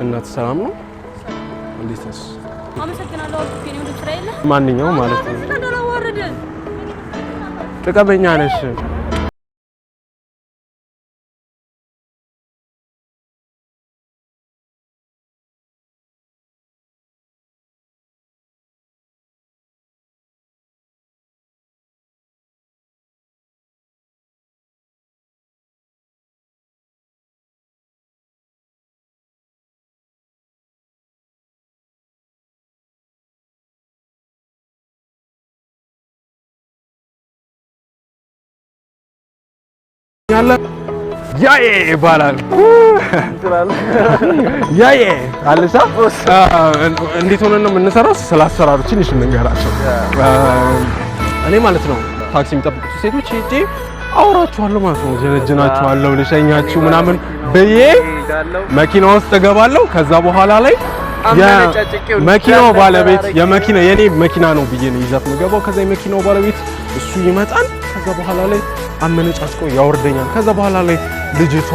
እናት ሰላም ነው? እንዴት ነሽ? አመሰግናለሁ። ከኔ ወደ እስራኤል ማንኛውም ማለት ነው ጥቅመኛ ነሽ። ያዬ ይባላል ያዬ አለሳ እንዴት ሆነን ነው የምንሰራው? ስላሰራሩ ትንሽ እንንገራቸው። እኔ ማለት ነው ታክሲ የሚጠብቁት ሴቶች ሄጄ አወራቸዋለሁ ማለት ነው። ጀነጅናቸዋለሁ ልሸኛችሁ ምናምን ብዬ መኪና ውስጥ እገባለሁ። ከዛ በኋላ ላይ የመኪናው ባለቤት የኔ መኪና ነው ብዬ ነው ይዛት የምገባው። ከዛ የመኪናው ባለቤት እሱ ይመጣል። ከዛ በኋላ ላይ አመነጫጭቆ ያወርደኛል። ከዛ በኋላ ላይ ልጅቷ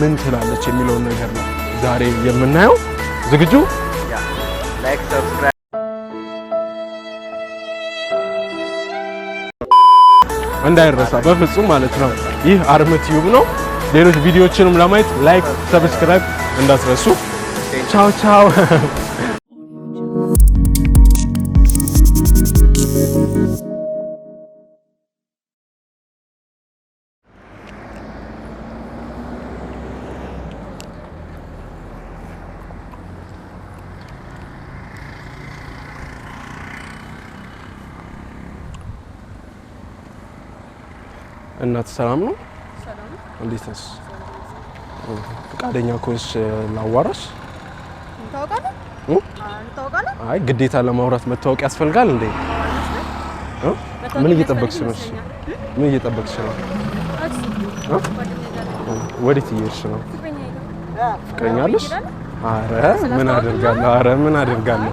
ምን ትላለች የሚለውን ነገር ነው ዛሬ የምናየው። ዝግጁ? ላይክ ሰብስክራይብ እንዳይረሳ በፍጹም ማለት ነው። ይህ አርም ቲዩብ ነው። ሌሎች ቪዲዮዎችንም ለማየት ላይክ ሰብስክራይብ እንዳትረሱ። ቻው ቻው። እናት ሰላም ነው? ሰላም። እንዴት ነሽ? ፈቃደኛ ከሆንሽ ላዋራሽ። እንታወቃለን? አይ ግዴታ ለማውራት መታወቅ ያስፈልጋል እንዴ? ምን እየጠበቅሽ ነው? ምን እየጠበቅሽ ነው? ወዴት እየሄድሽ ነው? ፍቅረኛለሽ? ኧረ ምን አደርጋለሁ?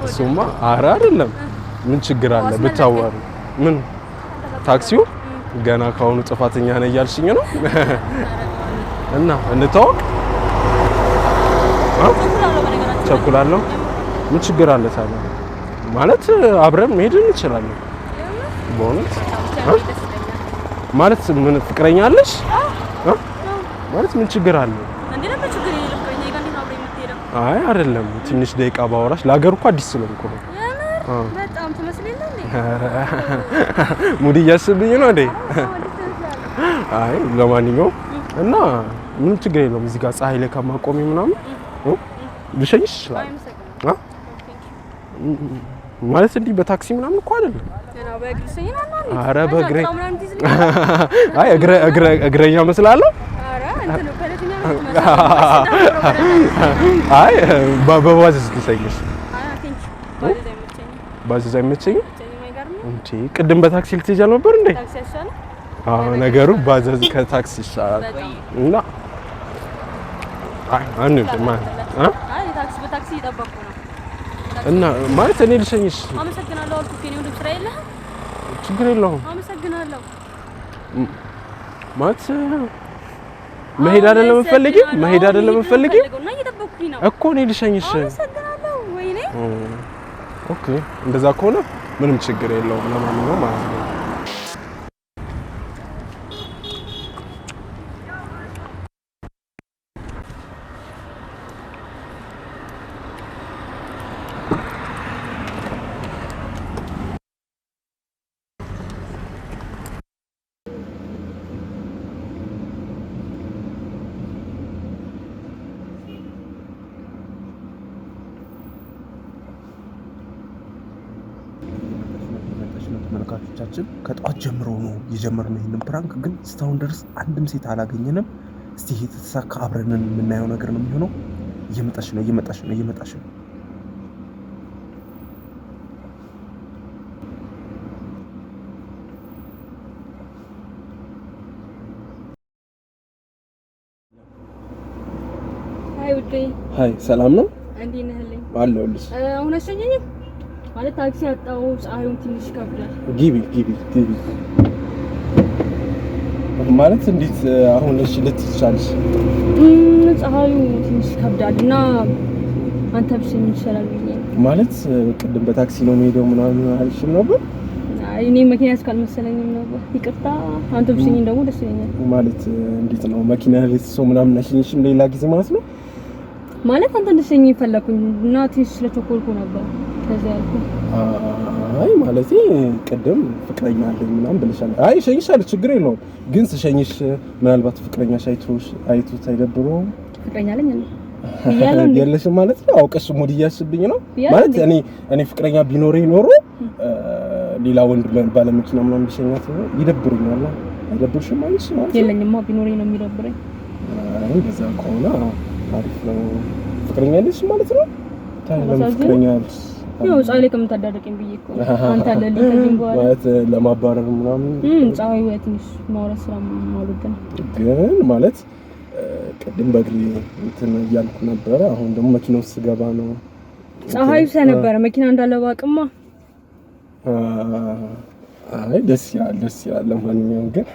እሱማ ኧረ አይደለም። ምን ችግር አለ ብታዋሪ? ምን ታክሲው ገና ካሁኑ ጥፋተኛ ነኝ እያልሽኝ ነው? እና እንታወቅ? ቸኩላለሁ? ምን ችግር አለ ታዲያ? ማለት አብረን መሄድ እንችላለን። በእውነት ማለት ምን ፍቅረኛ አለሽ? ማለት ምን ችግር አለ? አይ አይደለም፣ ትንሽ ደቂቃ ባወራሽ ለሀገር እኮ አዲስ ስለሆንኩ ነው። በጣም ትመስለኛለህ። ሙድ እያስብኝ ነው እንዴ? አይ ለማንኛውም እና ምን ችግር የለውም። እዚህ ጋር ፀሐይ ላይ ከማቆሚ ምናምን ልሸኝሽ ይችላል። ማለት እንዲህ በታክሲ ምናምን እኮ አይደለም። ኧረ በእግሬ አይ እግረኛ መስላለሁ። አይ በባጃጅ ልሸኝሽ። ባጃጅ አይመቸኝም እንዴ? ቅድም በታክሲ ልትሄጂ ነበር እንዴ? አዎ ነገሩ ባጃጅ ከታክሲ ይሻላል። እና በታክሲ እየጠበቅኩ ነው። እና ማለት እኔ ልሸኝሽ። አመሰግናለሁ አልኩት። ከኔ ወደ እስራኤል ችግር የለውም። አመሰግናለሁ ማለት መሄድ አይደለም የምትፈልጊው? መሄድ አይደለም የምትፈልጊው እኮ እኔ ልሸኝሽ። አመሰግናለሁ። ወይኔ ኦኬ፣ እንደዛ ከሆነ ምንም ችግር የለውም። ለማንኛውም ማለት ነው ተመልካቾቻችን ከጧት ጀምሮ ነው የጀመርነው ይሄንን ፕራንክ፣ ግን እስካሁን ድረስ አንድም ሴት አላገኘንም። እስቲ ይሄ ተሳካ አብረን የምናየው ነገር ነው የሚሆነው። እየመጣሽ ነው። ሃይ ሰላም ነው? እንዴት ነህልኝ? አለሁልሽ። አሁን አሸኘኝ ማለት ታክሲ አጣው። ፀሐዩን ትንሽ ከብዳል። ግቢ ማለት እንዴት አሁን እሺ ልትቻልሽ? ፀሐዩ ትንሽ ከብዳልና አንተ ብትሸኝ ይሻላል ብዬ ማለት ቅድም በታክሲ ነው የምሄደው ምናምን አልሽም ነበር። እኔ መኪና እስካልመሰለኝም ነበር። ይቅርታ አንተ ብትሸኝ ደግሞ ደስ ይለኛል። ማለት እንዴት ነው መኪና ላይ ሰው ምናምን ነሽኝሽም ሌላ ጊዜ ማለት ነው? ማለት አንተ እንደሸኝ ፈለኩኝ እና ትንሽ ስለቸኮልኩ ነበር ከዛ ያልኩ። አይ ማለት ቅድም ፍቅረኛ አለኝ ምናምን ብለሻል። አይ ሸኝሻለሁ ችግር የለውም። ግን ስሸኝሽ ምናልባት ፍቅረኛሽ አይቶት አይደብረውም? ፍቅረኛ አለኝ ያለሽም ማለት ነው። አውቀሽ ሙድ እያስብኝ ነው ማለት እኔ ፍቅረኛ ቢኖረኝ ኖሮ ሌላ ወንድ ባለ መኪና ምናምን ቢሸኛት ይደብረኛል። አይደብርሽም ማለት ነው? የለኝማ ቢኖረኝ ነው የሚደብረኝ። አይ በዛ ከሆነ አሪፍ ነው። ፍቅረኛ አለሽ ማለት ነው? ታዲያ ፍቅረኛ አለሽ ያው ፀሐይ ላይ ከምታዳርቀኝ ብዬ እኮ አንተ አለልኝ ከዚህ በኋላ ማለት ለማባረር ምናምን ፀሐይ ወይ ትንሽ ማውራት ስለማልወድ ነው። ግን ማለት ቅድም በእግሬ እንትን እያልኩ ነበረ። አሁን ደግሞ መኪና ውስጥ ስገባ ነው ፀሐዩ ስለነበረ መኪና እንዳለ ባቅማ። አይ ደስ ይላል። ለማንኛውም ግን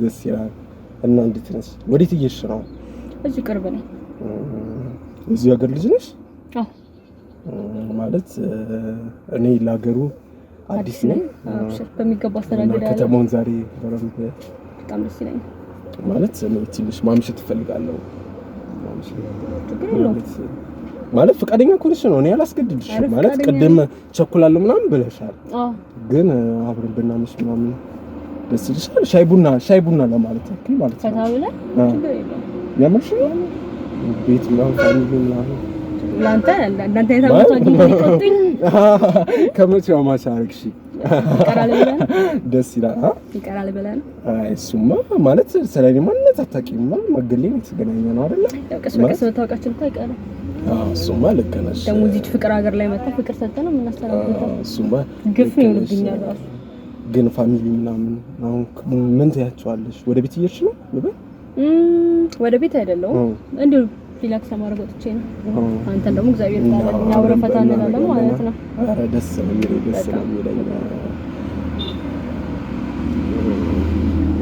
ደስ ይላል። እና እንዴት ነሽ? ወዴት እየሄድሽ ነው? እዚህ ቅርብ ነኝ። እዚህ ሀገር ልጅ ነሽ? አዎ ማለት እኔ ለሀገሩ አዲስ ነኝ። በሚገባ አስተዳደር ከተማውን ዛሬ በረምብ በጣም ደስ ይለኛል። ማለት እኔ ትንሽ ማምሸት እፈልጋለሁ። ማምሸት ማለት ፈቃደኛ ኮንሽ ነው። እኔ አላስገድድሽም። ማለት ቅድም ቸኩላለሁ ምናምን ብለሻል። ግን አብረን ብናመሽ ምናምን ደስ ይልሻል? ሻይ ቡና ለማለት ያክል ማለት ነው። ታውላ ችግር የለውም። ያምርሽ ቤት ምናምን ፋሚሊ ምናምን ላንተ የታመጣው አግኝተኝ ከመቼው ማሻረክሽ ደስ ይላል። ይቀራል ብለን አይ እሱማ ማለት ስለኔ ማንነት አታውቂም። መገለኝ የተገናኘ ነው አይደል? ቀስ በቀስ ታውቃችሁ እኮ አይቀርም። እሱማ ልክ ነሽ። ደግሞ እዚህ ፍቅር ሀገር ላይ መጣ ፍቅር ሰጠን ነው የምናስተላልፈው። እሱማ ግፍ ይልብኛል ራሱ። ግን ፋሚሊ ምናምን አሁን ምን ትያቸዋለሽ? ወደ ቤት እየሄድሽ ነው? ወደ ቤት አይደለሁም እንዴ ሪላክስ ማድረግ ወጥቼ ነው። አንተን ደግሞ እግዚአብሔር ታላልኝ አብረን ፈታ እንላለን ማለት ነው። አረ ደስ የሚለኝ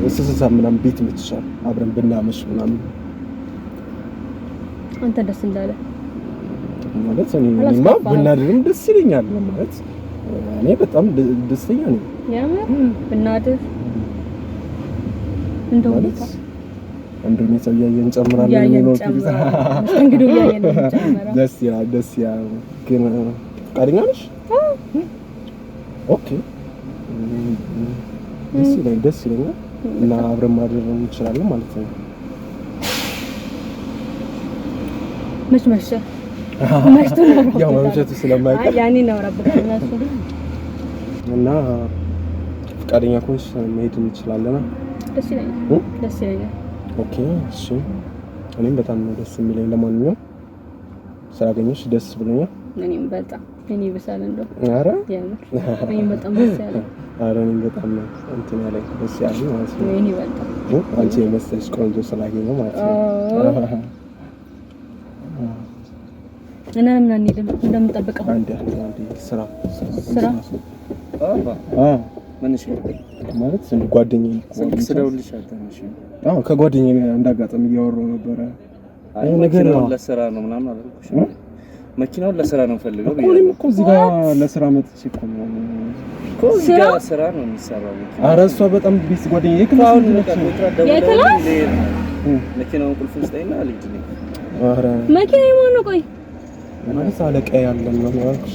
እስስሳ ምናምን ቤት ምትሻል አብረን ብናመሽ ምናምን አንተ ደስ እንዳለ ማለት እኔማ ብናድርም ደስ ይለኛል። ማለት እኔ በጣም ደስተኛ ነኝ። ያምር ብናድር እንደው እንደኔ ሰው ያየን ጨምራለን ነው እንግዲህ ያየን ጨምራለን። ደስ ይላል። ግን ፈቃደኛ ነሽ? ኦኬ ደስ ይለኛል። እና አብረን ማድረግ እንችላለን ማለት ነው። መች ያው መምሸቱ ስለማይቀር ያኔ ነው ረብከናሱ እና ፈቃደኛ ከሆንሽ መሄድ እንችላለን። ደስ ይለኛል። ኦኬ እሺ። እኔም በጣም ነው ደስ የሚለኝ። ለማንኛውም ስላገኘሽ ደስ ብሎኛል። እኔም በጣም በሳል እንደው ኧረ እኔም በጣም ደስ ያለኝ። ኧረ እኔም በጣም ነው እንትን ያለኝ ደስ ያለኝ ማለት ነው። እኔ በጣም አንቺ የመሰለሽ ቆንጆ ስላገኘሁ ማለት ነው። እና ምን አንሄድም እንደምንጠብቀው አንዴ ስራ ምንሽ ማለት ጓደኛዬ ስልክ ስደውልልሽ አታነሺ? ከጓደኛዬ እንዳጋጣሚ እያወራሁ ነበረ። አይ ነገር ነው ለስራ ነው ምናምን አልኩሽ። መኪናውን ለስራ ነው ፈልገው እኮ እኔም እኮ እዚህ ጋር ለስራ መጥቼ እኮ ነው እዚህ ጋር ስራ ነው የሚሰራው። ኧረ እሷ በጣም ቢስ ጓደኛዬ የክላስ መኪናውን ቁልፍ ስጠይና ልጅ ነኝ። ኧረ መኪና የማን ነው? ቆይ ማለት አለቃ ያለን ነው ያልኩሽ።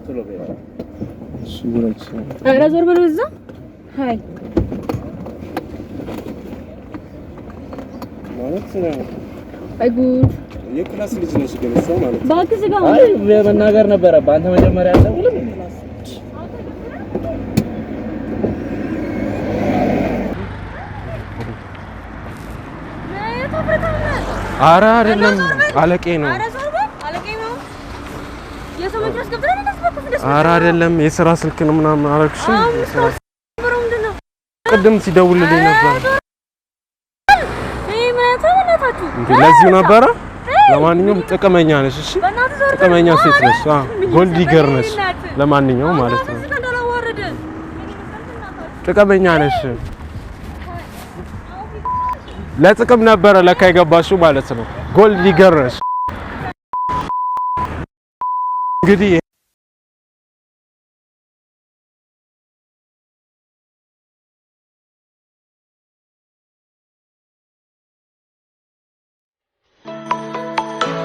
ቶሎ በይ እሺ ወራጭ። ኧረ ዞር በለው እዛ። ሃይ ማለት አይ ጉድ የክላስ ልጅ ነሽ ግን እሷ ማለት ባክስ ጋር አይ ለመናገር ነበረ በአንተ መጀመሪያ አልደውልም። ኧረ አይደለም አለቄ ነው። ኧረ አይደለም የስራ ስልክ ነው ምናምን አላልኩሽም? ቅድም ሲደውልልኝ ነበር። ለዚሁ ነበረ። ለማንኛውም ጥቅመኛ ነሽ። እሺ ጥቅመኛ ሴት ነሽ። ጎልድ ዲገር ነሽ። ለማንኛውም ማለት ነው ጥቅመኛ ነሽ። ለጥቅም ነበረ ለካ የገባሽው ማለት ነው። ጎልድ ዲገር ነሽ እንግዲህ